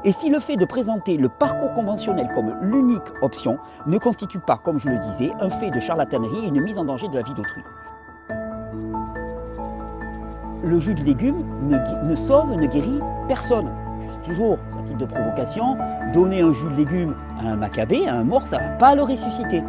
Et si le fait de présenter le parcours conventionnel comme l'unique option ne constitue pas, comme je le disais, un fait de charlatanerie et une mise en danger de la vie d'autrui. Le jus de légumes ne sauve, ne guérit personne. Toujours, c'est un type de provocation, donner un jus de légumes à un macabé, à un mort, ça ne va pas le ressusciter.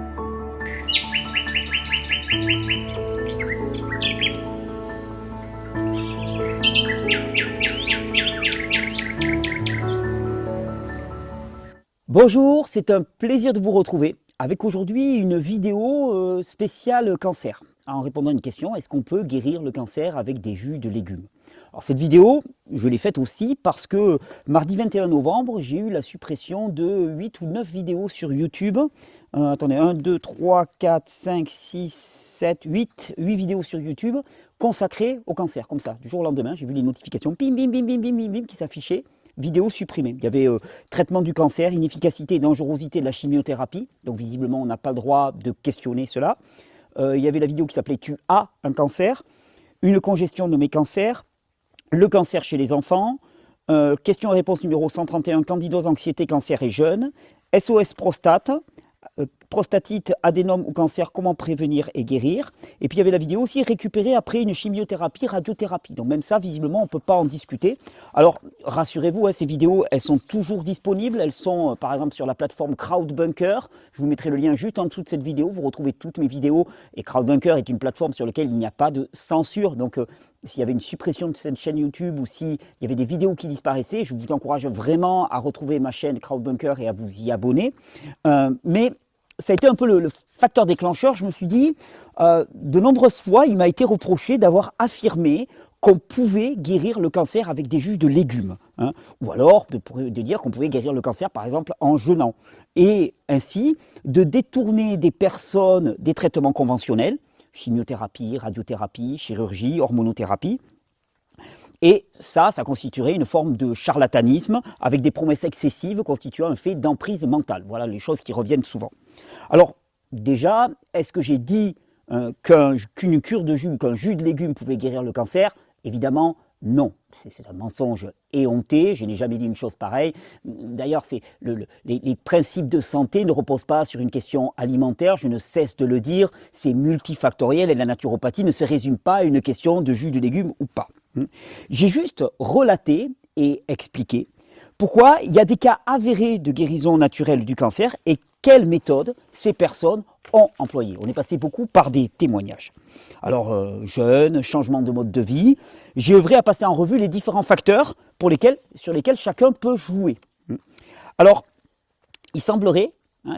Bonjour, c'est un plaisir de vous retrouver avec aujourd'hui une vidéo spéciale cancer. En répondant à une question, est-ce qu'on peut guérir le cancer avec des jus de légumes? Alors cette vidéo, je l'ai faite aussi parce que mardi 21 novembre, j'ai eu la suppression de 8 ou 9 vidéos sur YouTube. Attendez, 1, 2, 3, 4, 5, 6, 7, 8 vidéos sur YouTube consacrées au cancer, comme ça. Du jour au lendemain, j'ai vu les notifications, bim, bim, bim, bim, bim, bim, bim, qui s'affichaient. Vidéo supprimée. Il y avait traitement du cancer, inefficacité et dangerosité de la chimiothérapie. Donc visiblement, on n'a pas le droit de questionner cela. Il y avait la vidéo qui s'appelait « Tu as un cancer », une congestion de mes cancers, le cancer chez les enfants, question et réponse numéro 131, candidose, anxiété, cancer et jeunes, SOS prostate, prostatite, adénome ou cancer, comment prévenir et guérir. Et puis il y avait la vidéo aussi récupérée après une chimiothérapie, radiothérapie. Donc même ça, visiblement, on ne peut pas en discuter. Alors rassurez-vous, hein, ces vidéos, elles sont toujours disponibles. Elles sont par exemple sur la plateforme Crowdbunker. Je vous mettrai le lien juste en dessous de cette vidéo. Vous retrouvez toutes mes vidéos. Et Crowdbunker est une plateforme sur laquelle il n'y a pas de censure. Donc s'il y avait une suppression de cette chaîne YouTube ou s'il y avait des vidéos qui disparaissaient, je vous encourage vraiment à retrouver ma chaîne Crowdbunker et à vous y abonner. Mais ça a été un peu le facteur déclencheur. Je me suis dit, de nombreuses fois, il m'a été reproché d'avoir affirmé qu'on pouvait guérir le cancer avec des jus de légumes. Hein, ou alors de dire qu'on pouvait guérir le cancer, par exemple, en jeûnant. Et ainsi, de détourner des personnes des traitements conventionnels, chimiothérapie, radiothérapie, chirurgie, hormonothérapie. Et ça constituerait une forme de charlatanisme avec des promesses excessives constituant un fait d'emprise mentale. Voilà les choses qui reviennent souvent. Alors déjà, est-ce que j'ai dit qu'une cure de jus, qu'un jus de légumes pouvait guérir le cancer? Évidemment, non. C'est un mensonge éhonté, je n'ai jamais dit une chose pareille. D'ailleurs, les principes de santé ne reposent pas sur une question alimentaire, je ne cesse de le dire, c'est multifactoriel et la naturopathie ne se résume pas à une question de jus de légumes ou pas. J'ai juste relaté et expliqué pourquoi il y a des cas avérés de guérison naturelle du cancer et quelles méthodes ces personnes ont employées. On est passé beaucoup par des témoignages. Alors, jeûne, changement de mode de vie, j'ai œuvré à passer en revue les différents facteurs sur lesquels chacun peut jouer. Alors, il semblerait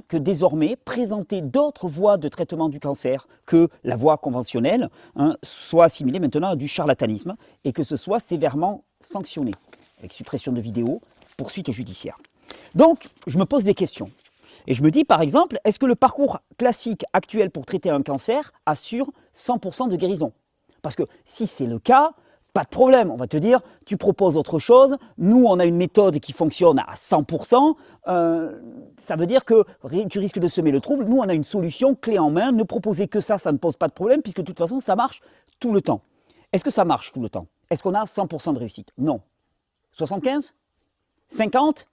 que désormais, présenter d'autres voies de traitement du cancer que la voie conventionnelle soit assimilé maintenant à du charlatanisme et que ce soit sévèrement sanctionné, avec suppression de vidéos, poursuite judiciaire. Donc, je me pose des questions. Et je me dis, par exemple, est-ce que le parcours classique actuel pour traiter un cancer assure 100% de guérison? Parce que si c'est le cas, pas de problème, on va te dire, tu proposes autre chose, nous on a une méthode qui fonctionne à 100%, ça veut dire que tu risques de semer le trouble, nous on a une solution clé en main, ne proposer que ça ne pose pas de problème puisque de toute façon ça marche tout le temps. Est-ce que ça marche tout le temps? Est-ce qu'on a 100% de réussite? Non. 75? 50?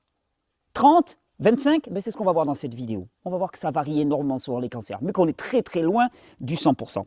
30? 25? Ben c'est ce qu'on va voir dans cette vidéo. On va voir que ça varie énormément selon les cancers, mais qu'on est très très loin du 100%.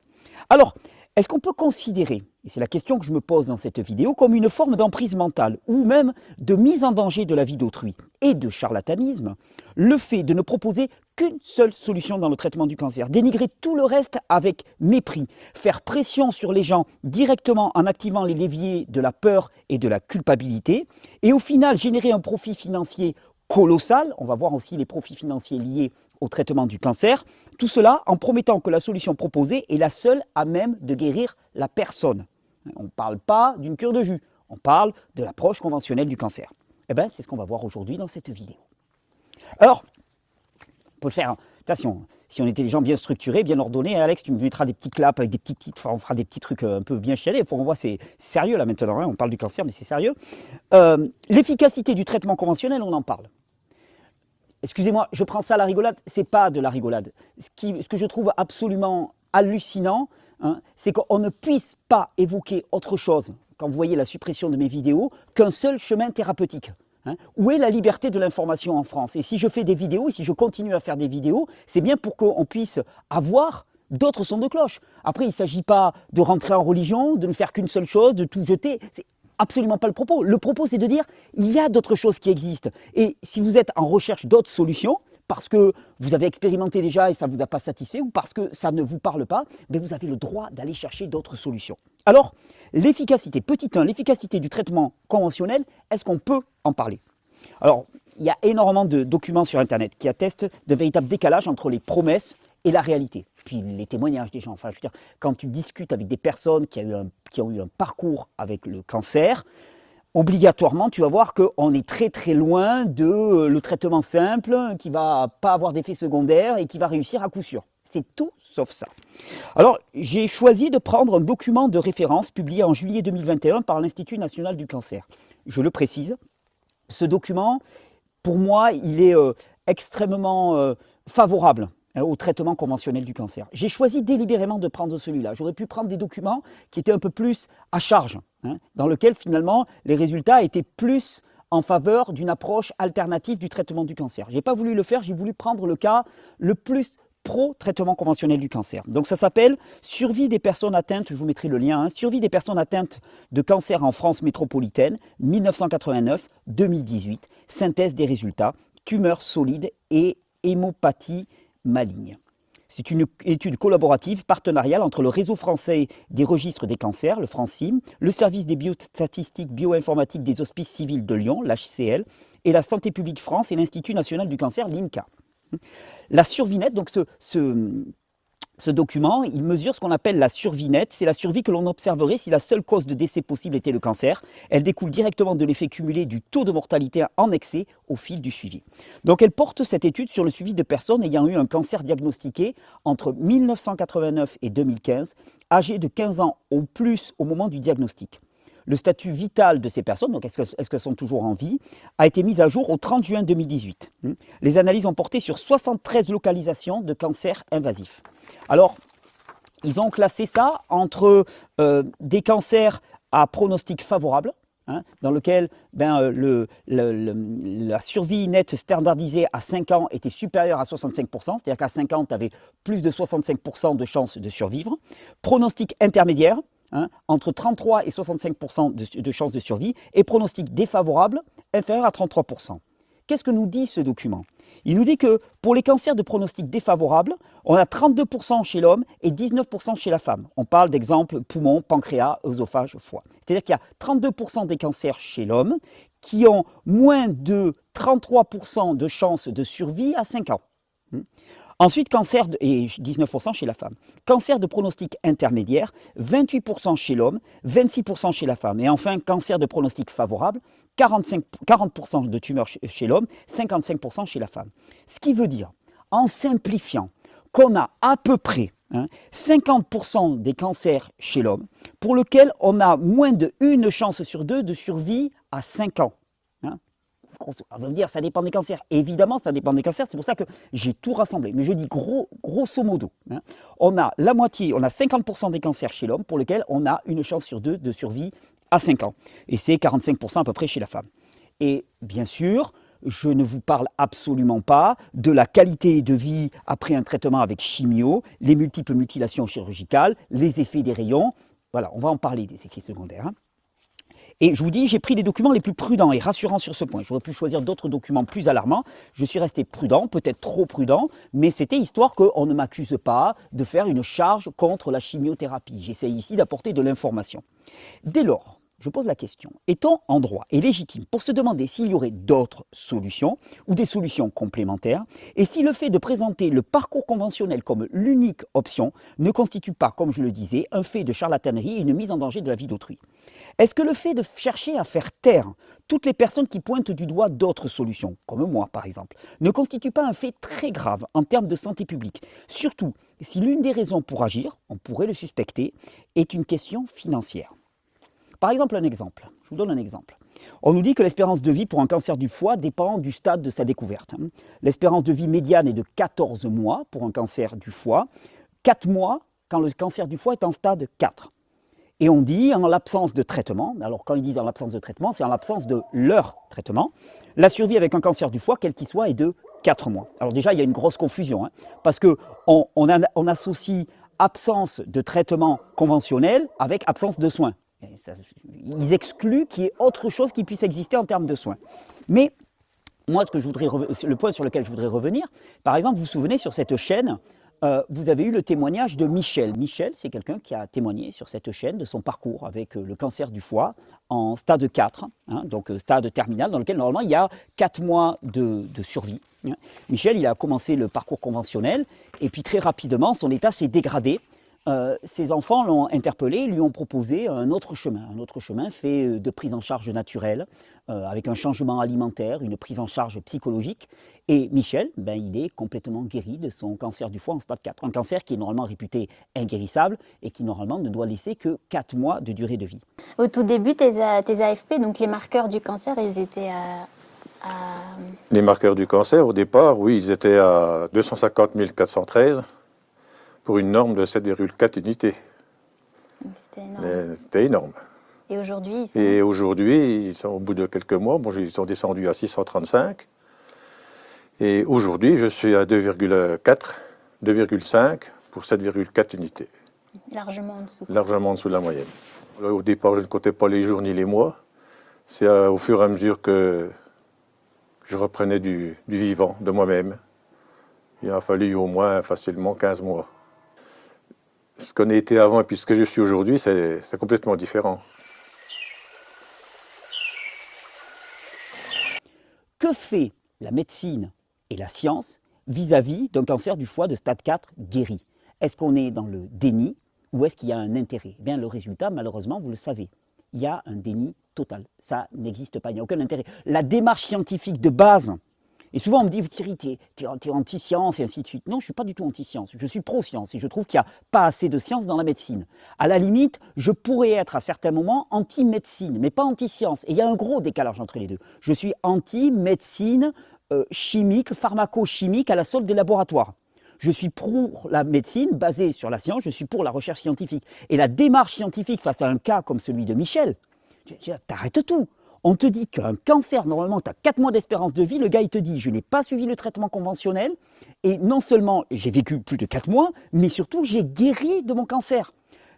Alors, est-ce qu'on peut considérer, et c'est la question que je me pose dans cette vidéo, comme une forme d'emprise mentale ou même de mise en danger de la vie d'autrui et de charlatanisme, le fait de ne proposer qu'une seule solution dans le traitement du cancer, dénigrer tout le reste avec mépris, faire pression sur les gens directement en activant les leviers de la peur et de la culpabilité, et au final générer un profit financier colossal, on va voir aussi les profits financiers liés au traitement du cancer, tout cela en promettant que la solution proposée est la seule à même de guérir la personne. On ne parle pas d'une cure de jus, on parle de l'approche conventionnelle du cancer. Eh bien, c'est ce qu'on va voir aujourd'hui dans cette vidéo. Alors, on peut le faire, attention, si on était des gens bien structurés, bien ordonnés, Alex, tu me mettras des petits claps avec des petits titres, enfin, on fera des petits trucs un peu bien chialés, pour qu'on voit c'est sérieux là maintenant, on parle du cancer, mais c'est sérieux. L'efficacité du traitement conventionnel, on en parle. Excusez-moi, je prends ça à la rigolade, c'est pas de la rigolade. Ce que je trouve absolument hallucinant, c'est qu'on ne puisse pas évoquer autre chose, quand vous voyez la suppression de mes vidéos, qu'un seul chemin thérapeutique. Où est la liberté de l'information en France? Et si je fais des vidéos, et si je continue à faire des vidéos, c'est bien pour qu'on puisse avoir d'autres sons de cloche. Après, il ne s'agit pas de rentrer en religion, de ne faire qu'une seule chose, de tout jeter. C'est absolument pas le propos. Le propos, c'est de dire il y a d'autres choses qui existent. Et si vous êtes en recherche d'autres solutions, parce que vous avez expérimenté déjà et ça ne vous a pas satisfait, ou parce que ça ne vous parle pas, mais vous avez le droit d'aller chercher d'autres solutions. Alors, l'efficacité, petit 1, l'efficacité du traitement conventionnel, est-ce qu'on peut en parler? Alors, il y a énormément de documents sur Internet qui attestent de véritables décalages entre les promesses et la réalité. Puis les témoignages des gens, enfin, je veux dire, quand tu discutes avec des personnes qui ont eu un parcours avec le cancer, obligatoirement, tu vas voir qu'on est très très loin de le traitement simple qui ne va pas avoir d'effet secondaire et qui va réussir à coup sûr. C'est tout sauf ça. Alors, j'ai choisi de prendre un document de référence publié en juillet 2021 par l'Institut national du cancer. Je le précise, ce document, pour moi, il est extrêmement favorable au traitement conventionnel du cancer. J'ai choisi délibérément de prendre celui-là. J'aurais pu prendre des documents qui étaient un peu plus à charge, dans lesquels finalement les résultats étaient plus en faveur d'une approche alternative du traitement du cancer. Je n'ai pas voulu le faire, j'ai voulu prendre le cas le plus pro-traitement conventionnel du cancer. Donc ça s'appelle « Survie des personnes atteintes », je vous mettrai le lien, Survie des personnes atteintes de cancer en France métropolitaine, 1989-2018, synthèse des résultats, tumeurs solides et hémopathie maligne. C'est une étude collaborative, partenariale entre le réseau français des registres des cancers, le Francim, le service des biostatistiques bioinformatiques des hospices civils de Lyon, l'HCL, et la Santé publique France et l'Institut national du cancer, l'INCa. La survie nette, donc ce document, il mesure ce qu'on appelle la survie nette. C'est la survie que l'on observerait si la seule cause de décès possible était le cancer. Elle découle directement de l'effet cumulé du taux de mortalité en excès au fil du suivi. Donc elle porte cette étude sur le suivi de personnes ayant eu un cancer diagnostiqué entre 1989 et 2015, âgées de 15 ans ou plus au moment du diagnostic. Le statut vital de ces personnes, donc est-ce qu'elles sont toujours en vie, a été mis à jour au 30 juin 2018. Les analyses ont porté sur 73 localisations de cancers invasifs. Alors, ils ont classé ça entre des cancers à pronostic favorable, dans lequel la survie nette standardisée à 5 ans était supérieure à 65%, c'est-à-dire qu'à 5 ans, tu avais plus de 65% de chances de survivre. Pronostic intermédiaire, entre 33 et 65% de chances de survie, et pronostic défavorable, inférieur à 33%. Qu'est-ce que nous dit ce document? Il nous dit que pour les cancers de pronostic défavorable, on a 32% chez l'homme et 19% chez la femme. On parle d'exemples poumon, pancréas, œsophage, foie. C'est-à-dire qu'il y a 32% des cancers chez l'homme qui ont moins de 33% de chances de survie à 5 ans. Ensuite, et 19% chez la femme. Cancer de pronostic intermédiaire, 28% chez l'homme, 26% chez la femme. Et enfin, cancer de pronostic favorable, 40% de tumeurs chez l'homme, 55% chez la femme. Ce qui veut dire, en simplifiant, qu'on a à peu près 50% des cancers chez l'homme, pour lequel on a moins d'une chance sur 2 de survie à 5 ans. On va me dire, ça dépend des cancers. Évidemment, ça dépend des cancers, c'est pour ça que j'ai tout rassemblé. Mais je dis grosso modo, on a la moitié, on a 50% des cancers chez l'homme pour lesquels on a une chance sur 2 de survie à 5 ans. Et c'est 45% à peu près chez la femme. Et bien sûr, je ne vous parle absolument pas de la qualité de vie après un traitement avec chimio, les multiples mutilations chirurgicales, les effets des rayons. Voilà, on va en parler des effets secondaires. Et je vous dis, j'ai pris les documents les plus prudents et rassurants sur ce point. J'aurais pu choisir d'autres documents plus alarmants. Je suis resté prudent, peut-être trop prudent, mais c'était histoire qu'on ne m'accuse pas de faire une charge contre la chimiothérapie. J'essaie ici d'apporter de l'information. Dès lors, je pose la question, est-on en droit et légitime pour se demander s'il y aurait d'autres solutions ou des solutions complémentaires et si le fait de présenter le parcours conventionnel comme l'unique option ne constitue pas, comme je le disais, un fait de charlatanerie et une mise en danger de la vie d'autrui? Est-ce que le fait de chercher à faire taire toutes les personnes qui pointent du doigt d'autres solutions, comme moi par exemple, ne constitue pas un fait très grave en termes de santé publique? Surtout si l'une des raisons pour agir, on pourrait le suspecter, est une question financière. Par exemple, je vous donne un exemple. On nous dit que l'espérance de vie pour un cancer du foie dépend du stade de sa découverte. L'espérance de vie médiane est de 14 mois pour un cancer du foie, 4 mois quand le cancer du foie est en stade 4. Et on dit en l'absence de traitement, alors quand ils disent en l'absence de traitement, c'est en l'absence de leur traitement, la survie avec un cancer du foie, quel qu'il soit, est de 4 mois. Alors déjà, il y a une grosse confusion, parce qu'on associe absence de traitement conventionnel avec absence de soins. Ils excluent qu'il y ait autre chose qui puisse exister en termes de soins. Mais moi, le point sur lequel je voudrais revenir, par exemple, vous vous souvenez, sur cette chaîne, vous avez eu le témoignage de Michel. Michel, c'est quelqu'un qui a témoigné sur cette chaîne de son parcours avec le cancer du foie en stade 4, donc stade terminal, dans lequel normalement il y a 4 mois de survie. Michel, il a commencé le parcours conventionnel et puis très rapidement, son état s'est dégradé. Ses enfants l'ont interpellé et lui ont proposé un autre chemin fait de prise en charge naturelle, avec un changement alimentaire, une prise en charge psychologique. Et Michel, il est complètement guéri de son cancer du foie en stade 4. Un cancer qui est normalement réputé inguérissable et qui normalement ne doit laisser que 4 mois de durée de vie. Au tout début, tes AFP, donc les marqueurs du cancer, ils étaient à... Les marqueurs du cancer, au départ, oui, ils étaient à 250 413 pour une norme de 7,4 unités. C'était énorme. C'était énorme. Et aujourd'hui, ils sont au bout de quelques mois, ils sont descendus à 635. Et aujourd'hui, je suis à 2,4, 2,5 pour 7,4 unités. Largement en dessous. Largement en dessous de la moyenne. Au départ, je ne comptais pas les jours ni les mois. C'est au fur et à mesure que je reprenais du vivant de moi-même. Il a fallu au moins facilement 15 mois. Ce qu'on a été avant et puis ce que je suis aujourd'hui, c'est complètement différent. Que fait la médecine et la science vis-à-vis d'un cancer du foie de stade 4 guéri? Est-ce qu'on est dans le déni ou est-ce qu'il y a un intérêt? Bien, le résultat, malheureusement, vous le savez, il y a un déni total. Ça n'existe pas, il n'y a aucun intérêt. La démarche scientifique de base, et souvent on me dit Thierry, t'es anti-science et ainsi de suite. Non, je ne suis pas du tout anti-science, je suis pro-science et je trouve qu'il n'y a pas assez de science dans la médecine. À la limite, je pourrais être à certains moments anti-médecine, mais pas anti-science. Et il y a un gros décalage entre les deux. Je suis anti-médecine chimique, pharmaco-chimique à la solde des laboratoires. Je suis pour la médecine basée sur la science, je suis pour la recherche scientifique. Et la démarche scientifique face à un cas comme celui de Michel, t'arrêtes tout. On te dit qu'un cancer, normalement, tu as 4 mois d'espérance de vie. Le gars, il te dit, je n'ai pas suivi le traitement conventionnel. Et non seulement j'ai vécu plus de 4 mois, mais surtout, j'ai guéri de mon cancer.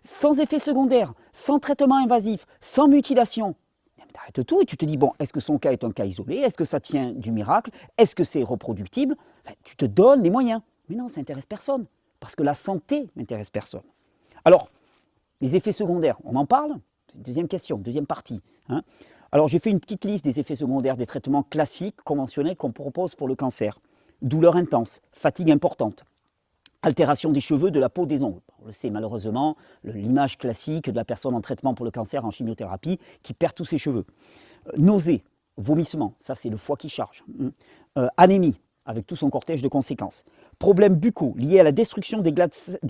Sans effet secondaire, sans traitement invasif, sans mutilation. Tu arrêtes tout et tu te dis, bon, est-ce que son cas est un cas isolé? Est-ce que ça tient du miracle? Est-ce que c'est reproductible? Tu te donnes les moyens. Mais non, ça n'intéresse personne. Parce que la santé n'intéresse personne. Alors, les effets secondaires, on en parle? C'est une deuxième question, deuxième partie. Alors, j'ai fait une petite liste des effets secondaires des traitements classiques, conventionnels qu'on propose pour le cancer. Douleur intense, fatigue importante, altération des cheveux, de la peau, des ongles. On le sait malheureusement, l'image classique de la personne en traitement pour le cancer en chimiothérapie qui perd tous ses cheveux. Nausées, vomissements, ça c'est le foie qui charge. Anémie, avec tout son cortège de conséquences. Problèmes buccaux liés à la destruction des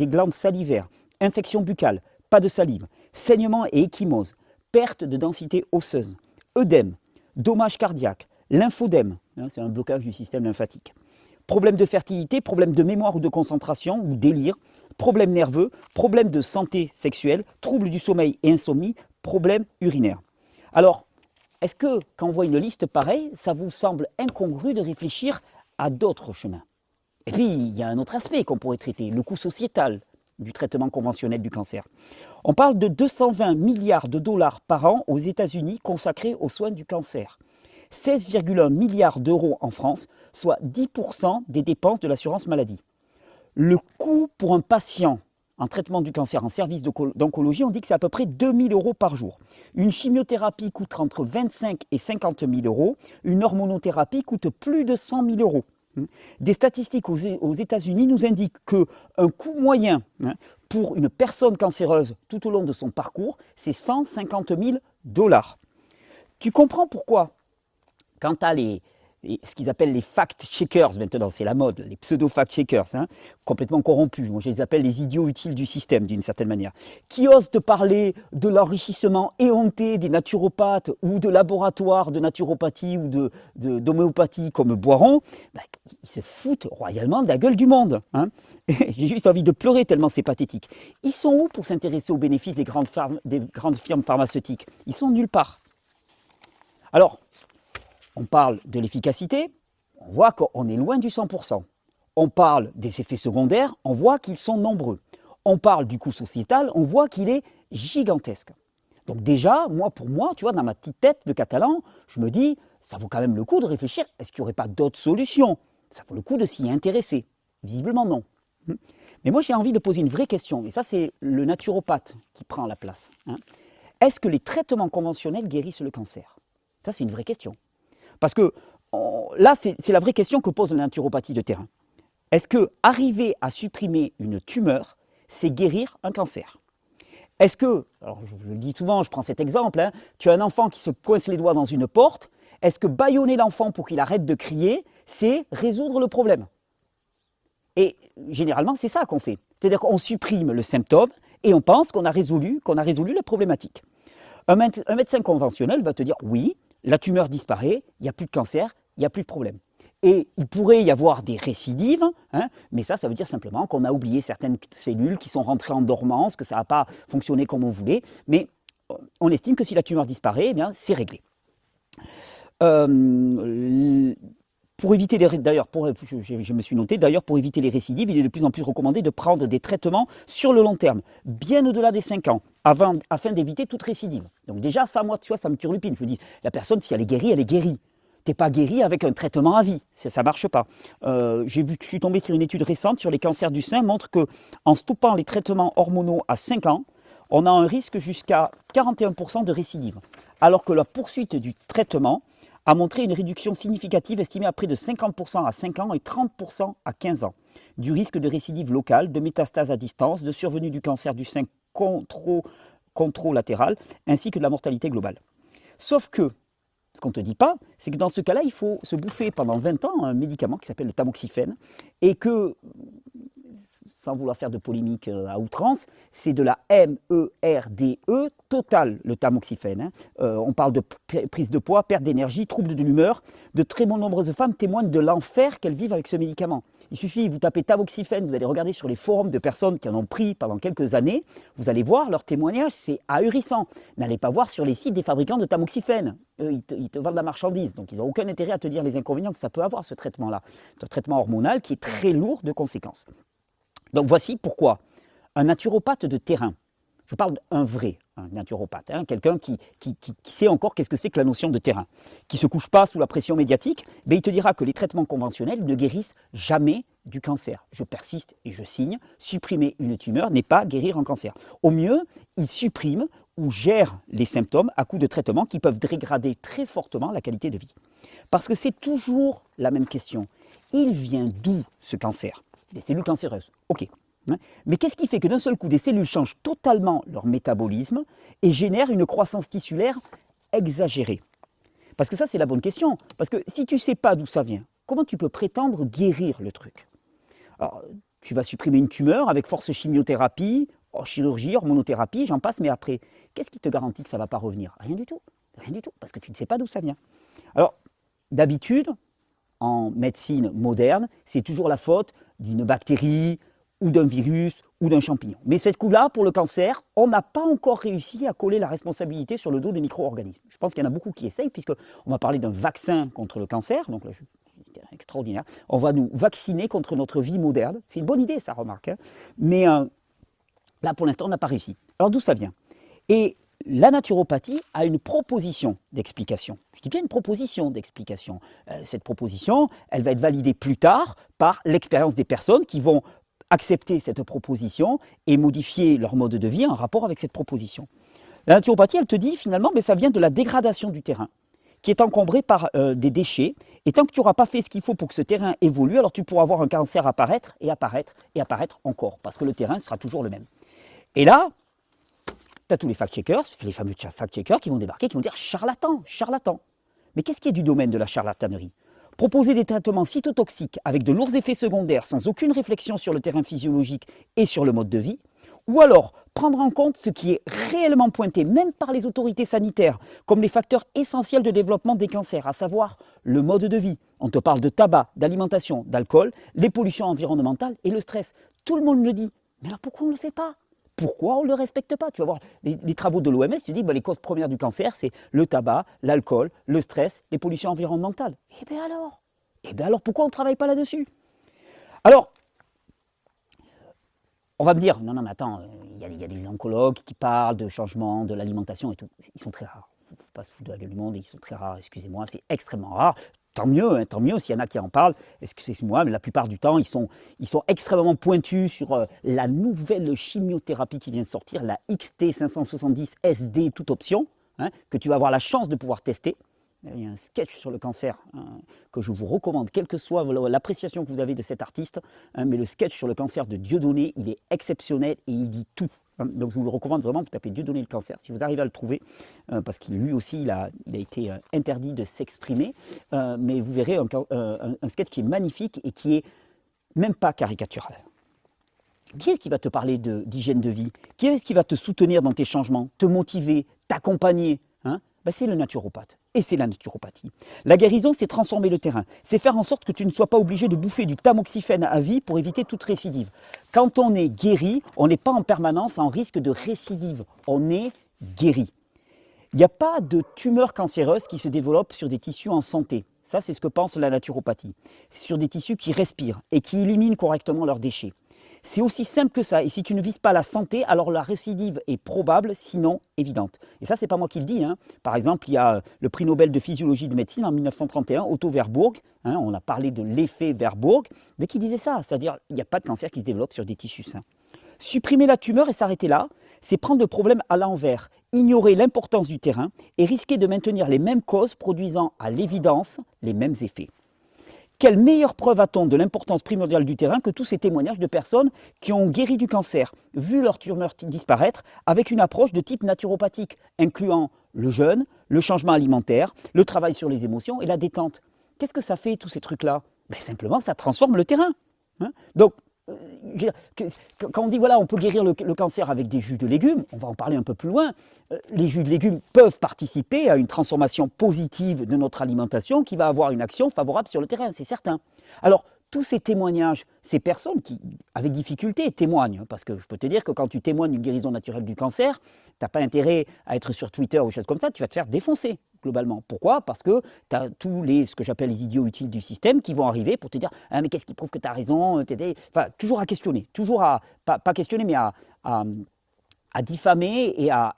glandes salivaires, infection buccale, pas de salive, saignement et ecchymose, perte de densité osseuse, œdème, dommages cardiaques, lymphodème, c'est un blocage du système lymphatique, problèmes de fertilité, problèmes de mémoire ou de concentration ou délire, problèmes nerveux, problèmes de santé sexuelle, troubles du sommeil et insomnie, problèmes urinaires. Alors, est-ce que quand on voit une liste pareille, ça vous semble incongru de réfléchir à d'autres chemins? Et puis, il y a un autre aspect qu'on pourrait traiter, le coût sociétal du traitement conventionnel du cancer. On parle de 220 milliards de dollars par an aux États-Unis consacrés aux soins du cancer. 16,1 milliards d'euros en France, soit 10% des dépenses de l'assurance maladie. Le coût pour un patient en traitement du cancer en service d'oncologie, on dit que c'est à peu près 2 000 euros par jour. Une chimiothérapie coûte entre 25 et 50 000 euros. Une hormonothérapie coûte plus de 100 000 euros. Des statistiques aux États-Unis nous indiquent qu'un coût moyen pour une personne cancéreuse tout au long de son parcours, c'est 150 000 $. Tu comprends pourquoi, quand tu as et ce qu'ils appellent les fact-checkers maintenant, c'est la mode, les pseudo-fact-checkers, hein, complètement corrompus. Moi, je les appelle les idiots utiles du système, d'une certaine manière, qui osent te parler de l'enrichissement éhonté des naturopathes ou de laboratoires de naturopathie ou d'homéopathie comme Boiron. Ben, ils se foutent royalement de la gueule du monde. Hein. J'ai juste envie de pleurer tellement c'est pathétique. Ils sont où pour s'intéresser aux bénéfices des grandes firmes pharmaceutiques? Ils sont nulle part. Alors, on parle de l'efficacité, on voit qu'on est loin du 100%. On parle des effets secondaires, on voit qu'ils sont nombreux. On parle du coût sociétal, on voit qu'il est gigantesque. Donc déjà, pour moi, tu vois, dans ma petite tête de Catalan, je me dis, ça vaut quand même le coup de réfléchir, est-ce qu'il n'y aurait pas d'autres solutions? Ça vaut le coup de s'y intéresser. Visiblement non. Mais moi j'ai envie de poser une vraie question, et ça c'est le naturopathe qui prend la place. Hein. Est-ce que les traitements conventionnels guérissent le cancer? Ça c'est une vraie question. Parce que là, c'est la vraie question que pose la naturopathie de terrain. Est-ce que arriver à supprimer une tumeur, c'est guérir un cancer? Est-ce que, alors je le dis souvent, je prends cet exemple, hein, tu as un enfant qui se coince les doigts dans une porte, est-ce que bâillonner l'enfant pour qu'il arrête de crier, c'est résoudre le problème? Et généralement, c'est ça qu'on fait. C'est-à-dire qu'on supprime le symptôme et on pense qu'on a résolu la problématique. Un médecin conventionnel va te dire, oui, la tumeur disparaît, il n'y a plus de cancer, il n'y a plus de problème. Et il pourrait y avoir des récidives, hein, mais ça veut dire simplement qu'on a oublié certaines cellules qui sont rentrées en dormance, que ça n'a pas fonctionné comme on voulait, mais on estime que si la tumeur disparaît, eh bien, c'est réglé. Pour éviter je me suis noté, d'ailleurs, pour éviter les récidives, il est de plus en plus recommandé de prendre des traitements sur le long terme, bien au-delà des 5 ans, afin d'éviter toute récidive. Donc déjà, ça, moi, tu vois, ça me turlupine. Je me dis, la personne, si elle est guérie, elle est guérie. Tu n'es pas guéri avec un traitement à vie, ça ne marche pas. Je suis tombé sur une étude récente sur les cancers du sein, montre qu'en stoppant les traitements hormonaux à 5 ans, on a un risque jusqu'à 41% de récidive, alors que la poursuite du traitement a montré une réduction significative estimée à près de 50% à 5 ans et 30% à 15 ans, du risque de récidive locale, de métastase à distance, de survenue du cancer du sein contralatéral, ainsi que de la mortalité globale. Sauf que, ce qu'on ne te dit pas, c'est que dans ce cas-là, il faut se bouffer pendant 20 ans un médicament qui s'appelle le tamoxifène, et que, sans vouloir faire de polémique à outrance, c'est de la MERDE totale, le tamoxifène. Hein. On parle de prise de poids, perte d'énergie, troubles de l'humeur. De très nombreuses femmes témoignent de l'enfer qu'elles vivent avec ce médicament. Il suffit, vous tapez tamoxifène, vous allez regarder sur les forums de personnes qui en ont pris pendant quelques années, vous allez voir leurs témoignages, c'est ahurissant. N'allez pas voir sur les sites des fabricants de tamoxifène. Eux, ils te vendent la marchandise, donc ils n'ont aucun intérêt à te dire les inconvénients que ça peut avoir, ce traitement-là. C'est un traitement hormonal qui est très lourd de conséquences. Donc voici pourquoi un naturopathe de terrain, je parle d'un vrai naturopathe, hein, quelqu'un qui sait encore qu'est-ce que c'est que la notion de terrain, qui ne se couche pas sous la pression médiatique, mais il te dira que les traitements conventionnels ne guérissent jamais du cancer. Je persiste et je signe, supprimer une tumeur n'est pas guérir un cancer. Au mieux, il supprime ou gère les symptômes à coup de traitements qui peuvent dégrader très fortement la qualité de vie. Parce que c'est toujours la même question. Il vient d'où ce cancer? Des cellules cancéreuses, ok. Mais qu'est-ce qui fait que d'un seul coup, des cellules changent totalement leur métabolisme et génèrent une croissance tissulaire exagérée? Parce que ça, c'est la bonne question. Parce que si tu ne sais pas d'où ça vient, comment tu peux prétendre guérir le truc? Alors, tu vas supprimer une tumeur avec force chimiothérapie, chirurgie, hormonothérapie, j'en passe, mais après, qu'est-ce qui te garantit que ça ne va pas revenir? Rien du tout, parce que tu ne sais pas d'où ça vient. Alors, d'habitude, en médecine moderne, c'est toujours la faute d'une bactérie, ou d'un virus, ou d'un champignon. Mais cette coup-là, pour le cancer, on n'a pas encore réussi à coller la responsabilité sur le dos des micro-organismes. Je pense qu'il y en a beaucoup qui essayent, puisqu'on va parler d'un vaccin contre le cancer, donc là, c'est extraordinaire. On va nous vacciner contre notre vie moderne. C'est une bonne idée, ça, remarque. Hein. Mais là, pour l'instant, on n'a pas réussi. Alors, d'où ça vient? Et la naturopathie a une proposition d'explication. Je dis bien une proposition d'explication. Cette proposition, elle va être validée plus tard par l'expérience des personnes qui vont accepter cette proposition et modifier leur mode de vie en rapport avec cette proposition. La naturopathie, elle te dit finalement, mais ça vient de la dégradation du terrain, qui est encombré par des déchets. Et tant que tu n'auras pas fait ce qu'il faut pour que ce terrain évolue, alors tu pourras voir un cancer apparaître et apparaître et apparaître encore, parce que le terrain sera toujours le même. Et là, tu as tous les fact-checkers, les fameux fact-checkers qui vont débarquer, qui vont dire charlatan, charlatan. Mais qu'est-ce qui est du domaine de la charlatanerie? Proposer des traitements cytotoxiques avec de lourds effets secondaires sans aucune réflexion sur le terrain physiologique et sur le mode de vie, ou alors prendre en compte ce qui est réellement pointé, même par les autorités sanitaires, comme les facteurs essentiels de développement des cancers, à savoir le mode de vie. On te parle de tabac, d'alimentation, d'alcool, les pollutions environnementales et le stress. Tout le monde le dit. Mais alors pourquoi on ne le fait pas? Pourquoi on ne le respecte pas? Tu vas voir les travaux de l'OMS, tu dis les causes premières du cancer, c'est le tabac, l'alcool, le stress, les pollutions environnementales. Eh bien alors pourquoi on ne travaille pas là-dessus? Alors, on va me dire, non mais attends, il y a des oncologues qui parlent de changement de l'alimentation et tout. Ils sont très rares. Il ne faut pas se foutre de la gueule du monde, ils sont très rares, excusez-moi, c'est extrêmement rare. Tant mieux s'il y en a qui en parlent, excusez-moi, mais la plupart du temps, ils sont extrêmement pointus sur la nouvelle chimiothérapie qui vient de sortir, la XT570SD, toute option, hein, que tu vas avoir la chance de pouvoir tester. Il y a un sketch sur le cancer que je vous recommande, quelle que soit l'appréciation que vous avez de cet artiste, mais le sketch sur le cancer de Dieudonné, il est exceptionnel et il dit tout. Donc je vous le recommande vraiment, vous tapez Dieudonné le cancer, si vous arrivez à le trouver, parce qu'il lui aussi, il a été interdit de s'exprimer, mais vous verrez un sketch qui est magnifique et qui est même pas caricatural. Qui est-ce qui va te parler d'hygiène de vie? Qui est-ce qui va te soutenir dans tes changements, te motiver, t'accompagner, hein? C'est le naturopathe, et c'est la naturopathie. La guérison, c'est transformer le terrain, c'est faire en sorte que tu ne sois pas obligé de bouffer du tamoxifène à vie pour éviter toute récidive. Quand on est guéri, on n'est pas en permanence en risque de récidive, on est guéri. Il n'y a pas de tumeur cancéreuse qui se développe sur des tissus en santé. Ça, c'est ce que pense la naturopathie. Sur des tissus qui respirent et qui éliminent correctement leurs déchets. C'est aussi simple que ça. Et si tu ne vises pas la santé, alors la récidive est probable, sinon évidente. Et ça, ce n'est pas moi qui le dis, hein. Par exemple, il y a le prix Nobel de physiologie de médecine en 1931, Otto Warburg, hein, on a parlé de l'effet Warburg, mais qui disait ça, c'est-à-dire qu'il n'y a pas de cancer qui se développe sur des tissus sains. Supprimer la tumeur et s'arrêter là, c'est prendre le problème à l'envers, ignorer l'importance du terrain et risquer de maintenir les mêmes causes produisant à l'évidence les mêmes effets. Quelle meilleure preuve a-t-on de l'importance primordiale du terrain que tous ces témoignages de personnes qui ont guéri du cancer, vu leur tumeur disparaître, avec une approche de type naturopathique, incluant le jeûne, le changement alimentaire, le travail sur les émotions et la détente. Qu'est-ce que ça fait, tous ces trucs-là? Simplement, ça transforme le terrain. Hein? Donc, quand on dit voilà, on peut guérir le cancer avec des jus de légumes, on va en parler un peu plus loin, les jus de légumes peuvent participer à une transformation positive de notre alimentation qui va avoir une action favorable sur le terrain, c'est certain. Alors, tous ces témoignages, ces personnes qui, avec difficulté, témoignent, parce que je peux te dire que quand tu témoignes d'une guérison naturelle du cancer, tu n'as pas intérêt à être sur Twitter ou des choses comme ça, tu vas te faire défoncer, globalement. Pourquoi? Parce que tu as tous ce que j'appelle les idiots utiles du système qui vont arriver pour te dire « Ah, mais qu'est-ce qui prouve que tu as raison ?» Enfin, toujours à questionner, toujours à, pas questionner, mais à diffamer et à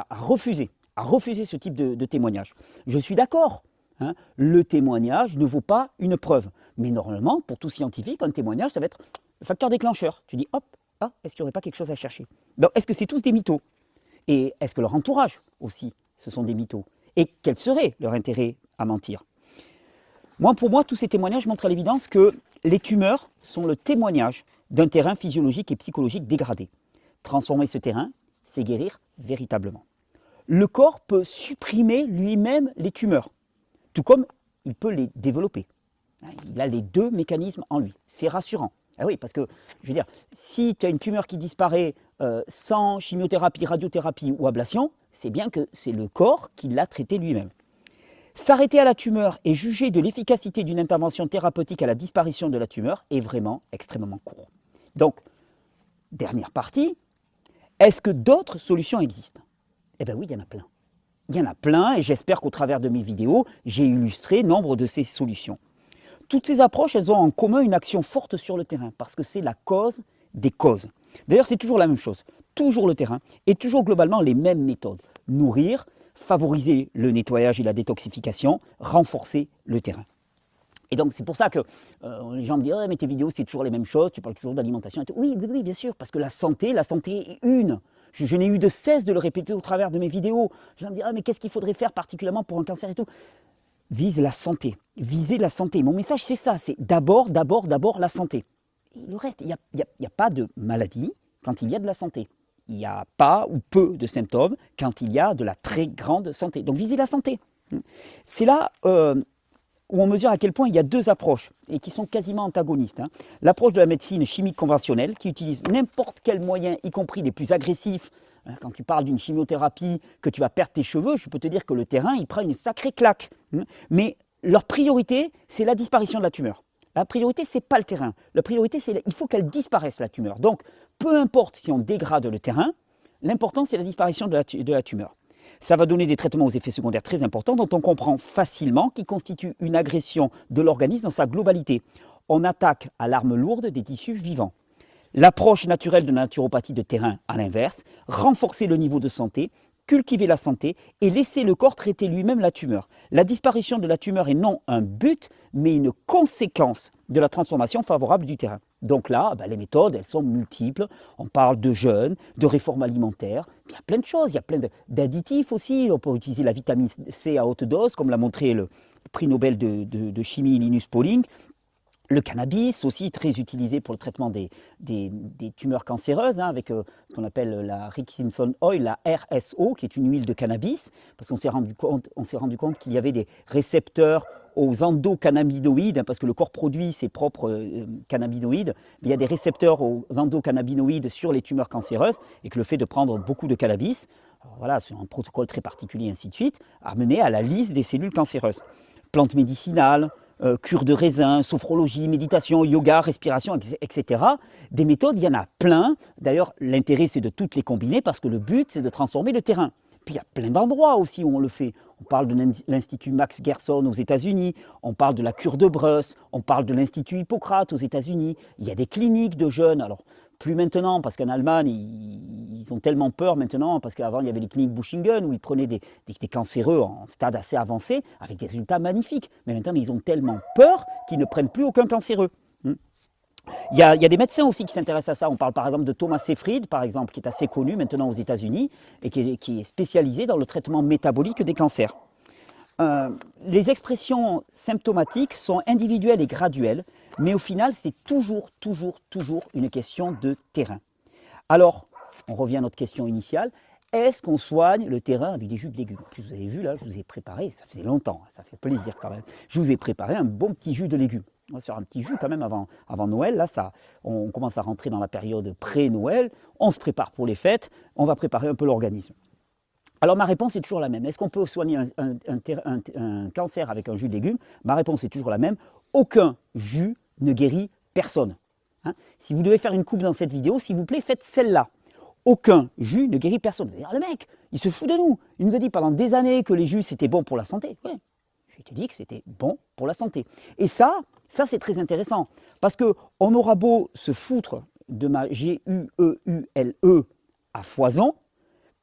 refuser ce type de témoignage. Je suis d'accord. Hein, le témoignage ne vaut pas une preuve. Mais normalement, pour tout scientifique, un témoignage, ça va être le facteur déclencheur. Tu dis, hop, ah, est-ce qu'il n'y aurait pas quelque chose à chercher? Donc, est-ce que c'est tous des mythos? Et est-ce que leur entourage aussi, ce sont des mythos? Et quel serait leur intérêt à mentir? Pour moi, tous ces témoignages montrent à l'évidence que les tumeurs sont le témoignage d'un terrain physiologique et psychologique dégradé. Transformer ce terrain, c'est guérir véritablement. Le corps peut supprimer lui-même les tumeurs, tout comme il peut les développer. Il a les deux mécanismes en lui. C'est rassurant. Ah oui, parce que, je veux dire, si tu as une tumeur qui disparaît sans chimiothérapie, radiothérapie ou ablation, c'est bien que c'est le corps qui l'a traité lui-même. S'arrêter à la tumeur et juger de l'efficacité d'une intervention thérapeutique à la disparition de la tumeur est vraiment extrêmement court. Donc, dernière partie, est-ce que d'autres solutions existent? Eh bien oui, il y en a plein. Il y en a plein et j'espère qu'au travers de mes vidéos, j'ai illustré nombre de ces solutions. Toutes ces approches, elles ont en commun une action forte sur le terrain parce que c'est la cause des causes. D'ailleurs, c'est toujours la même chose, toujours le terrain et toujours globalement les mêmes méthodes. Nourrir, favoriser le nettoyage et la détoxification, renforcer le terrain. Et donc, c'est pour ça que les gens me disent « mais tes vidéos, c'est toujours les mêmes choses, tu parles toujours d'alimentation. » Oui, bien sûr, parce que la santé est une. Je n'ai eu de cesse de le répéter au travers de mes vidéos. Les gens me disent « mais qu'est-ce qu'il faudrait faire particulièrement pour un cancer et tout ?» Vise la santé, visez la santé. Mon message, c'est ça, c'est d'abord la santé. Et le reste, il n'y a pas de maladie quand il y a de la santé. Il n'y a pas ou peu de symptômes quand il y a de la très grande santé. Donc, visez la santé. C'est là où on mesure à quel point il y a deux approches et qui sont quasiment antagonistes. L'approche de la médecine chimique conventionnelle qui utilise n'importe quel moyen, y compris les plus agressifs. Quand tu parles d'une chimiothérapie, que tu vas perdre tes cheveux, je peux te dire que le terrain, il prend une sacrée claque. Mais leur priorité, c'est la disparition de la tumeur. La priorité, ce n'est pas le terrain. La priorité, c'est il faut qu'elle disparaisse, la tumeur. Donc, peu importe si on dégrade le terrain, l'important, c'est la disparition de la tumeur. Ça va donner des traitements aux effets secondaires très importants dont on comprend facilement qu'ils constituent une agression de l'organisme dans sa globalité. On attaque à l'arme lourde des tissus vivants. L'approche naturelle de la naturopathie de terrain, à l'inverse, renforcer le niveau de santé, cultiver la santé et laisser le corps traiter lui-même la tumeur. La disparition de la tumeur est non un but, mais une conséquence de la transformation favorable du terrain. Donc là, les méthodes, elles sont multiples. On parle de jeûne, de réforme alimentaire. Il y a plein de choses, il y a plein d'additifs aussi. On peut utiliser la vitamine C à haute dose, comme l'a montré le prix Nobel de chimie Linus Pauling. Le cannabis, aussi très utilisé pour le traitement des tumeurs cancéreuses, avec ce qu'on appelle la Rick Simpson Oil, la RSO, qui est une huile de cannabis, parce qu'on s'est rendu compte qu'il y avait des récepteurs aux endocannabinoïdes, parce que le corps produit ses propres cannabinoïdes, mais il y a des récepteurs aux endocannabinoïdes sur les tumeurs cancéreuses, et que le fait de prendre beaucoup de cannabis, alors voilà, c'est un protocole très particulier, ainsi de suite, a mené à la lise des cellules cancéreuses. Plantes médicinales, cure de raisin, sophrologie, méditation, yoga, respiration, etc. Des méthodes, il y en a plein. D'ailleurs, l'intérêt, c'est de toutes les combiner parce que le but, c'est de transformer le terrain. Puis il y a plein d'endroits aussi où on le fait. On parle de l'Institut Max Gerson aux États-Unis, on parle de la cure de Breuss, on parle de l'Institut Hippocrate aux États-Unis. Il y a des cliniques de jeunes. Alors, plus maintenant, parce qu'en Allemagne, ils ont tellement peur maintenant, parce qu'avant, il y avait les cliniques Buschingen où ils prenaient des cancéreux en stade assez avancé, avec des résultats magnifiques. Mais maintenant, ils ont tellement peur qu'ils ne prennent plus aucun cancéreux. Il y a des médecins aussi qui s'intéressent à ça. On parle par exemple de Thomas Seyfried, par exemple, qui est assez connu maintenant aux États-Unis et qui est spécialisé dans le traitement métabolique des cancers. Les expressions symptomatiques sont individuelles et graduelles, mais au final, c'est toujours une question de terrain. Alors, on revient à notre question initiale. Est-ce qu'on soigne le terrain avec des jus de légumes? Puis vous avez vu là, je vous ai préparé, ça faisait longtemps, ça fait plaisir quand même. Je vous ai préparé un bon petit jus de légumes. On va se faire un petit jus quand même avant Noël. Là, on commence à rentrer dans la période pré-Noël. On se prépare pour les fêtes. On va préparer un peu l'organisme. Alors ma réponse est toujours la même. Est-ce qu'on peut soigner un cancer avec un jus de légumes? Ma réponse est toujours la même. Aucun jus ne guérit personne. Si vous devez faire une coupe dans cette vidéo, s'il vous plaît, faites celle-là. Aucun jus ne guérit personne. Le mec, il se fout de nous. Il nous a dit pendant des années que les jus, c'était bon pour la santé. Ouais, je t'ai dit que c'était bon pour la santé. Et ça c'est très intéressant. Parce qu'on aura beau se foutre de ma G-U-E-U-L-E à foison,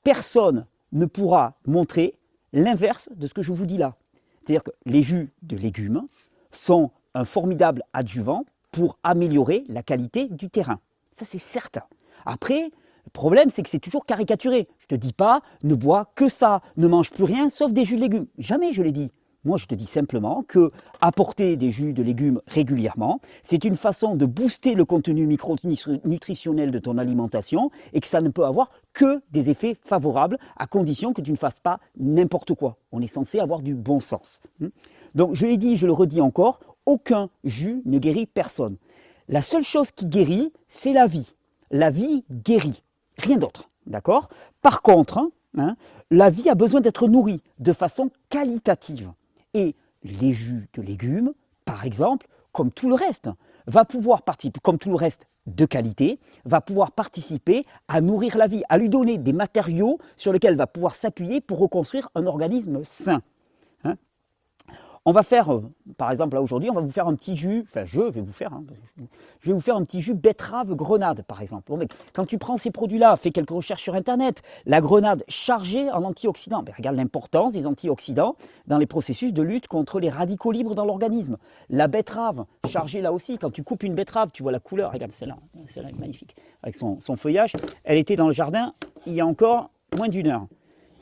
personne ne pourra montrer l'inverse de ce que je vous dis là. C'est-à-dire que les jus de légumes sont un formidable adjuvant pour améliorer la qualité du terrain. Ça, c'est certain. Après, le problème, c'est que c'est toujours caricaturé. Je ne te dis pas, ne bois que ça, ne mange plus rien sauf des jus de légumes. Jamais je l'ai dit. Moi, je te dis simplement que apporter des jus de légumes régulièrement, c'est une façon de booster le contenu micronutritionnel de ton alimentation et que ça ne peut avoir que des effets favorables à condition que tu ne fasses pas n'importe quoi. On est censé avoir du bon sens. Donc, je l'ai dit, je le redis encore, aucun jus ne guérit personne. La seule chose qui guérit, c'est la vie. La vie guérit, rien d'autre, d'accord? Par contre, la vie a besoin d'être nourrie de façon qualitative. Et les jus de légumes, par exemple, comme tout le reste, va pouvoir participer, comme tout le reste de qualité, va pouvoir participer à nourrir la vie, à lui donner des matériaux sur lesquels elle va pouvoir s'appuyer pour reconstruire un organisme sain. On va faire, par exemple, là aujourd'hui, on va vous faire un petit jus, enfin je vais vous faire un petit jus betterave grenade, par exemple. Bon, mais quand tu prends ces produits-là, fais quelques recherches sur Internet, la grenade chargée en antioxydants. Ben, regarde l'importance des antioxydants dans les processus de lutte contre les radicaux libres dans l'organisme. La betterave chargée là aussi, quand tu coupes une betterave, tu vois la couleur, regarde celle-là est magnifique, avec son feuillage. Elle était dans le jardin il y a encore moins d'une heure.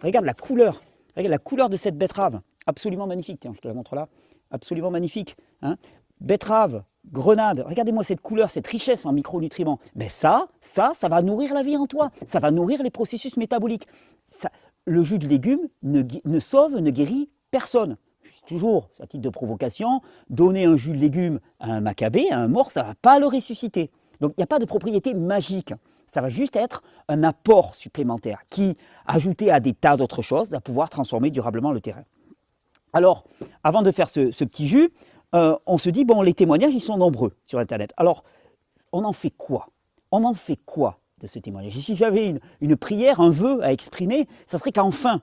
Regarde la couleur de cette betterave. Absolument magnifique, tiens, je te la montre là, absolument magnifique. Betterave, grenade, regardez-moi cette couleur, cette richesse en micronutriments. Mais ça va nourrir la vie en toi, ça va nourrir les processus métaboliques. Le jus de légumes ne sauve, ne guérit personne. toujours, à titre de provocation, donner un jus de légumes à un macabé, à un mort, ça ne va pas le ressusciter. Donc il n'y a pas de propriété magique. Ça va juste être un apport supplémentaire qui, ajouté à des tas d'autres choses, va pouvoir transformer durablement le terrain. Alors, avant de faire ce petit jus, on se dit, bon, les témoignages, ils sont nombreux sur Internet. Alors, on en fait quoi? On en fait quoi de ce témoignage? Et si j'avais une prière, un vœu à exprimer, ça serait qu'enfin,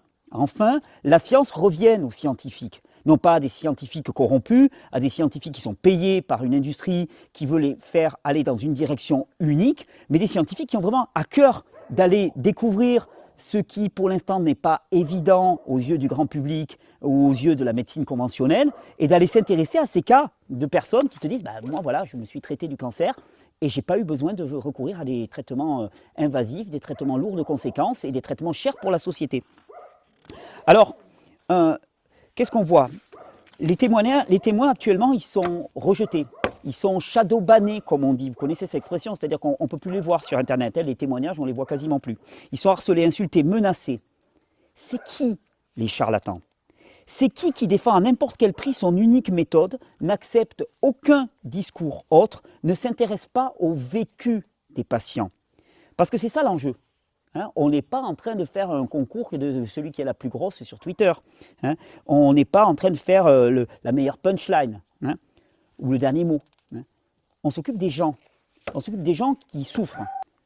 la science revienne aux scientifiques. Non pas à des scientifiques corrompus, à des scientifiques qui sont payés par une industrie qui veut les faire aller dans une direction unique, mais des scientifiques qui ont vraiment à cœur d'aller découvrir ce qui, pour l'instant, n'est pas évident aux yeux du grand public ou aux yeux de la médecine conventionnelle, et d'aller s'intéresser à ces cas de personnes qui te disent « moi, voilà, je me suis traité du cancer et je n'ai pas eu besoin de recourir à des traitements invasifs, des traitements lourds de conséquences et des traitements chers pour la société. » Alors, qu'est-ce qu'on voit? Les témoins actuellement, ils sont rejetés. Ils sont shadow-bannés, comme on dit. Vous connaissez cette expression, c'est-à-dire qu'on ne peut plus les voir sur Internet. Les témoignages, on ne les voit quasiment plus. Ils sont harcelés, insultés, menacés. C'est qui les charlatans? C'est qui défend à n'importe quel prix son unique méthode, n'accepte aucun discours autre, ne s'intéresse pas au vécu des patients? Parce que c'est ça l'enjeu. On n'est pas en train de faire un concours de celui qui est la plus grosse sur Twitter. On n'est pas en train de faire la meilleure punchline ou le dernier mot. On s'occupe des gens. On s'occupe des gens qui souffrent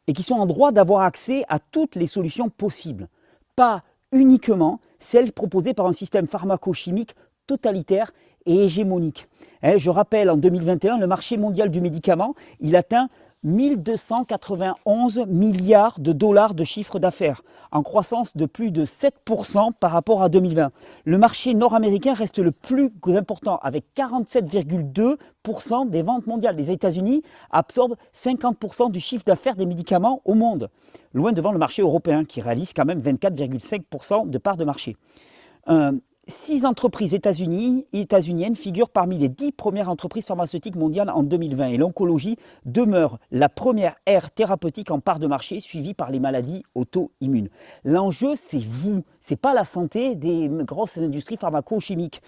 et qui sont en droit d'avoir accès à toutes les solutions possibles. Pas uniquement celles proposées par un système pharmaco-chimique totalitaire et hégémonique. Je rappelle, en 2021, le marché mondial du médicament, il atteint 1291 milliards de dollars de chiffre d'affaires, en croissance de plus de 7% par rapport à 2020. Le marché nord-américain reste le plus important, avec 47,2% des ventes mondiales. Les États-Unis absorbent 50% du chiffre d'affaires des médicaments au monde, loin devant le marché européen, qui réalise quand même 24,5% de part de marché. 6 entreprises états-uniennes figurent parmi les 10 premières entreprises pharmaceutiques mondiales en 2020 et l'oncologie demeure la première aire thérapeutique en part de marché suivie par les maladies auto-immunes. L'enjeu, c'est vous, c'est pas la santé des grosses industries pharmaco-chimiques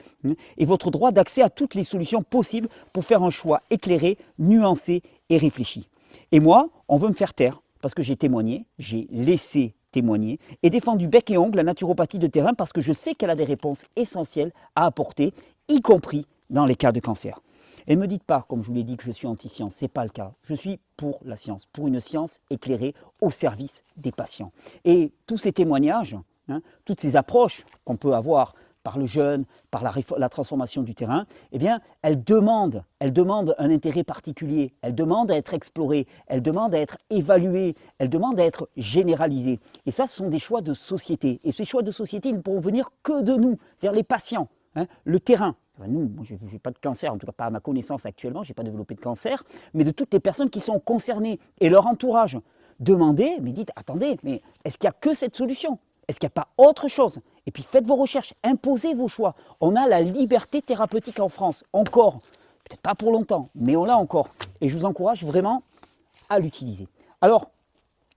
et votre droit d'accès à toutes les solutions possibles pour faire un choix éclairé, nuancé et réfléchi. Et moi, on veut me faire taire parce que j'ai témoigné, j'ai laissé témoigner et défendu bec et ongle la naturopathie de terrain parce que je sais qu'elle a des réponses essentielles à apporter, y compris dans les cas de cancer. Et ne me dites pas, comme je vous l'ai dit, que je suis anti-science, ce n'est pas le cas. Je suis pour la science, pour une science éclairée au service des patients. Et tous ces témoignages, toutes ces approches qu'on peut avoir par le jeûne, par la transformation du terrain, eh bien, elles demandent un intérêt particulier, elles demandent à être explorées, elles demandent à être évaluées, elles demandent à être généralisées. Et ça, ce sont des choix de société. Et ces choix de société, ils ne pourront venir que de nous, c'est-à-dire les patients, le terrain. Nous, moi, je n'ai pas de cancer, en tout cas pas à ma connaissance actuellement, je n'ai pas développé de cancer, mais de toutes les personnes qui sont concernées et leur entourage. Demandez, mais dites, attendez, mais est-ce qu'il n'y a que cette solution ? Est-ce qu'il n'y a pas autre chose? Et puis faites vos recherches, imposez vos choix. On a la liberté thérapeutique en France, encore. Peut-être pas pour longtemps, mais on l'a encore. Et je vous encourage vraiment à l'utiliser. Alors,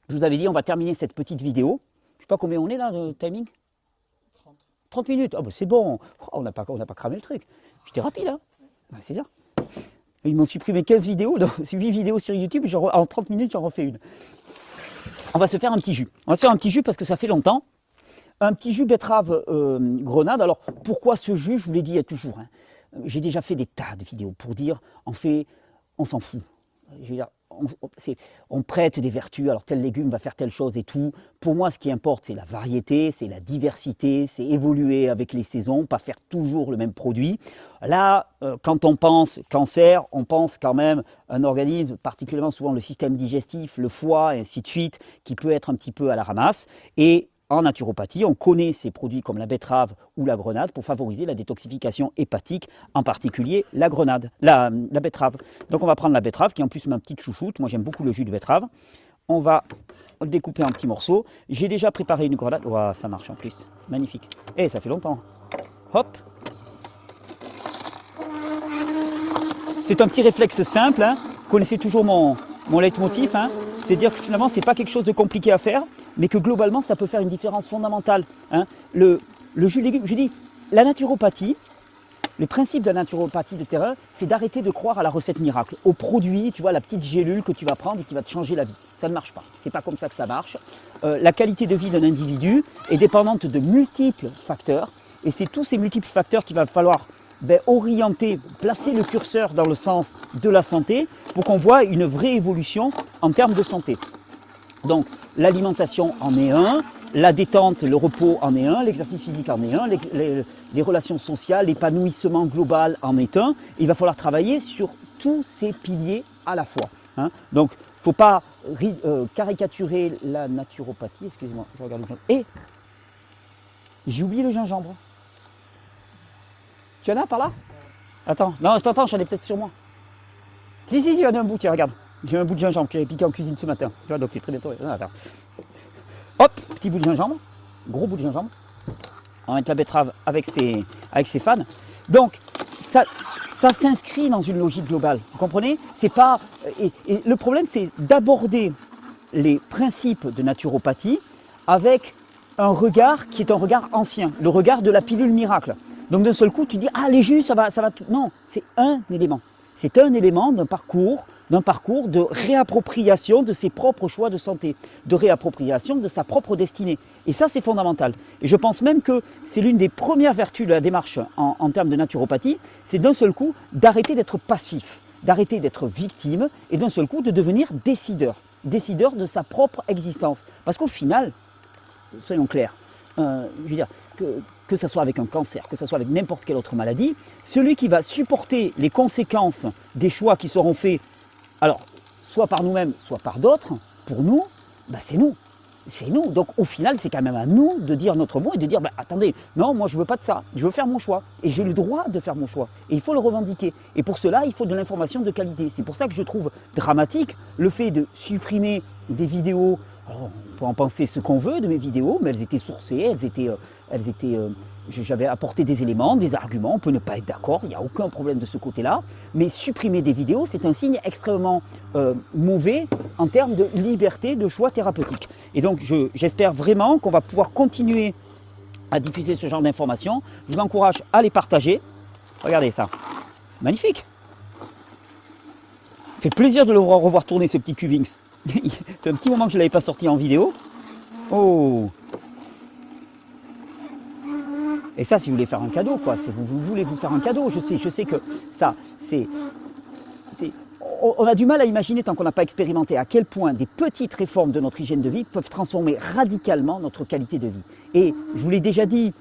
je vous avais dit, on va terminer cette petite vidéo. Je ne sais pas combien on est là, le timing? 30 minutes. Ah ben c'est bon, on n'a pas cramé le truc. J'étais rapide, hein? C'est bien. Ils m'ont supprimé 15 vidéos, donc 8 vidéos sur YouTube, en 30 minutes, j'en refais une. On va se faire un petit jus. On va se faire un petit jus parce que ça fait longtemps. Un petit jus betterave grenade. Alors, pourquoi ce jus? Je vous l'ai dit il y a toujours. J'ai déjà fait des tas de vidéos pour dire, en fait, on s'en fout. Je veux dire, on prête des vertus, alors tel légume va faire telle chose et tout. Pour moi, ce qui importe, c'est la variété, c'est la diversité, c'est évoluer avec les saisons, pas faire toujours le même produit. Là, quand on pense cancer, on pense quand même un organisme, particulièrement souvent le système digestif, le foie, et ainsi de suite, qui peut être un petit peu à la ramasse. Et en naturopathie, on connaît ces produits comme la betterave ou la grenade pour favoriser la détoxification hépatique, en particulier la betterave. Donc on va prendre la betterave, qui est en plus ma petite chouchoute. Moi j'aime beaucoup le jus de betterave. On va le découper en petits morceaux. J'ai déjà préparé une grenade. Ouah, ça marche en plus. Magnifique. Et ça fait longtemps. Hop. C'est un petit réflexe simple. Vous connaissez toujours mon leitmotiv. C'est-à-dire que finalement, ce n'est pas quelque chose de compliqué à faire, mais que globalement, ça peut faire une différence fondamentale. Le jus de légumes, je dis, la naturopathie, Le principe de la naturopathie de terrain, c'est d'arrêter de croire à la recette miracle, au produit, tu vois, la petite gélule que tu vas prendre et qui va te changer la vie. Ça ne marche pas. C'est pas comme ça que ça marche. La qualité de vie d'un individu est dépendante de multiples facteurs. Et c'est tous ces multiples facteurs qu'il va falloir orienter, placer le curseur dans le sens de la santé pour qu'on voit une vraie évolution en termes de santé. Donc l'alimentation en est un, la détente, le repos en est un, l'exercice physique en est un, les relations sociales, l'épanouissement global en est un. Il va falloir travailler sur tous ces piliers à la fois. Hein. Donc il ne faut pas caricaturer la naturopathie. Excusez-moi, je regarde le gingembre. Et j'ai oublié le gingembre. Tu en as par là? Attends, non, je t'entends, j'en ai peut-être sur moi. Si, il y en a un bout, tiens, regarde. J'ai un bout de gingembre qui avait piqué en cuisine ce matin. Tu vois, donc c'est très bientôt. Non, attends. Hop, petit bout de gingembre, gros bout de gingembre. On va mettre la betterave avec ses fans. Donc, ça s'inscrit dans une logique globale. Vous comprenez? C'est pas. Et le problème, c'est d'aborder les principes de naturopathie avec un regard qui est un regard ancien, le regard de la pilule miracle. Donc d'un seul coup, tu dis, ah les jus, ça va tout. Non, c'est un élément. C'est un élément d'un parcours de réappropriation de ses propres choix de santé, de réappropriation de sa propre destinée. Et ça, c'est fondamental. Et je pense même que c'est l'une des premières vertus de la démarche en termes de naturopathie, c'est d'un seul coup d'arrêter d'être passif, d'arrêter d'être victime et d'un seul coup de devenir décideur de sa propre existence. Parce qu'au final, soyons clairs, je veux dire, que ce soit avec un cancer, que ce soit avec n'importe quelle autre maladie, celui qui va supporter les conséquences des choix qui seront faits, alors soit par nous-mêmes, soit par d'autres, pour nous, c'est nous. C'est nous. Donc au final, c'est quand même à nous de dire notre mot et de dire, attendez, non, moi je ne veux pas de ça, je veux faire mon choix. Et j'ai le droit de faire mon choix. Et il faut le revendiquer. Et pour cela, il faut de l'information de qualité. C'est pour ça que je trouve dramatique le fait de supprimer des vidéos. Alors, on peut en penser ce qu'on veut de mes vidéos, mais elles étaient sourcées, j'avais apporté des éléments, des arguments, on peut ne pas être d'accord, il n'y a aucun problème de ce côté-là, mais supprimer des vidéos, c'est un signe extrêmement mauvais en termes de liberté de choix thérapeutique. Et donc j'espère vraiment qu'on va pouvoir continuer à diffuser ce genre d'informations. Je vous encourage à les partager. Regardez ça, magnifique. Ça fait plaisir de le revoir tourner ce petit Cuvings. Ça fait un petit moment que je ne l'avais pas sorti en vidéo. Oh! Et ça, si vous voulez faire un cadeau, quoi, si vous voulez vous faire un cadeau, je sais que ça, on a du mal à imaginer, tant qu'on n'a pas expérimenté, à quel point des petites réformes de notre hygiène de vie peuvent transformer radicalement notre qualité de vie. Et je vous l'ai déjà dit,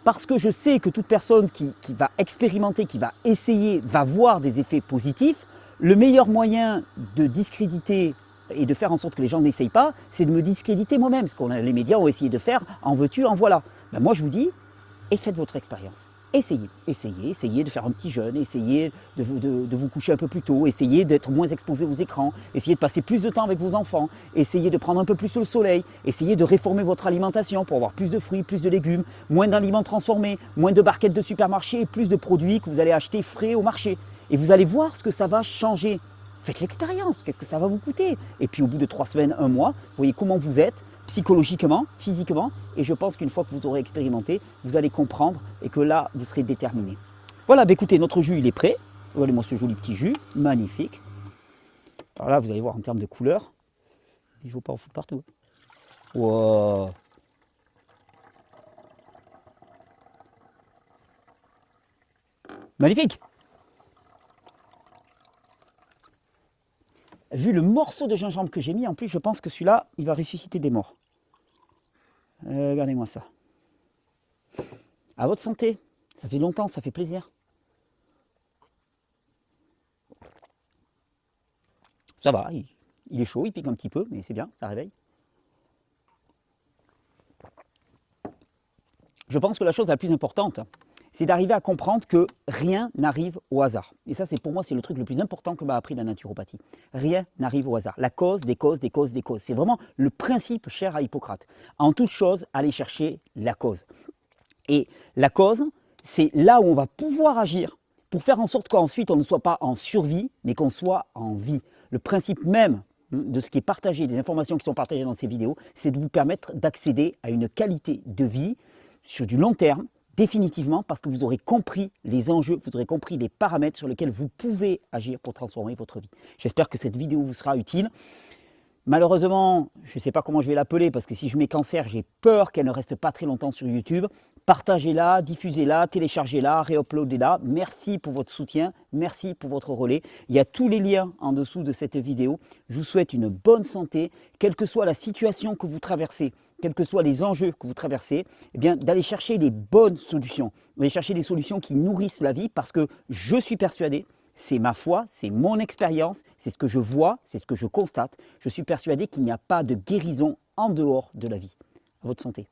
parce que je sais que toute personne qui va expérimenter, qui va essayer, va voir des effets positifs, le meilleur moyen de discréditer et de faire en sorte que les gens n'essayent pas, c'est de me discréditer moi-même, ce que les médias ont essayé de faire, en veux-tu, en voilà. Moi je vous dis, et faites votre expérience. Essayez de faire un petit jeûne, essayez de vous coucher un peu plus tôt, essayez d'être moins exposé aux écrans, essayez de passer plus de temps avec vos enfants, essayez de prendre un peu plus le soleil, essayez de réformer votre alimentation pour avoir plus de fruits, plus de légumes, moins d'aliments transformés, moins de barquettes de supermarché et plus de produits que vous allez acheter frais au marché. Et vous allez voir ce que ça va changer. Faites l'expérience, qu'est-ce que ça va vous coûter? Et puis au bout de 3 semaines, 1 mois, vous voyez comment vous êtes, psychologiquement, physiquement, et je pense qu'une fois que vous aurez expérimenté, vous allez comprendre et que là, vous serez déterminé. Voilà, écoutez, notre jus, il est prêt. Regardez-moi ce joli petit jus, magnifique. Alors là, vous allez voir en termes de couleur, il ne faut pas en foutre partout. Wow. Magnifique. Vu le morceau de gingembre que j'ai mis, en plus, je pense que celui-là, il va ressusciter des morts. Regardez-moi ça. À votre santé. Ça fait longtemps, ça fait plaisir. Ça va, il est chaud, il pique un petit peu, mais c'est bien, ça réveille. Je pense que la chose la plus importante, c'est d'arriver à comprendre que rien n'arrive au hasard. Et ça, c'est pour moi, c'est le truc le plus important que m'a appris la naturopathie. Rien n'arrive au hasard. La cause des causes, des causes, des causes. C'est vraiment le principe cher à Hippocrate. En toute chose, aller chercher la cause. Et la cause, c'est là où on va pouvoir agir pour faire en sorte qu'ensuite on ne soit pas en survie, mais qu'on soit en vie. Le principe même de ce qui est partagé, des informations qui sont partagées dans ces vidéos, c'est de vous permettre d'accéder à une qualité de vie sur du long terme, définitivement parce que vous aurez compris les enjeux, vous aurez compris les paramètres sur lesquels vous pouvez agir pour transformer votre vie. J'espère que cette vidéo vous sera utile. Malheureusement, je ne sais pas comment je vais l'appeler parce que si je mets cancer, j'ai peur qu'elle ne reste pas très longtemps sur YouTube. Partagez-la, diffusez-la, téléchargez-la, réuploadez-la. Merci pour votre soutien, merci pour votre relais. Il y a tous les liens en dessous de cette vidéo. Je vous souhaite une bonne santé, quelle que soit la situation que vous traversez, quels que soient les enjeux que vous traversez, eh bien, d'aller chercher les bonnes solutions, d'aller chercher des solutions qui nourrissent la vie parce que je suis persuadé, c'est ma foi, c'est mon expérience, c'est ce que je vois, c'est ce que je constate. Je suis persuadé qu'il n'y a pas de guérison en dehors de la vie. À votre santé.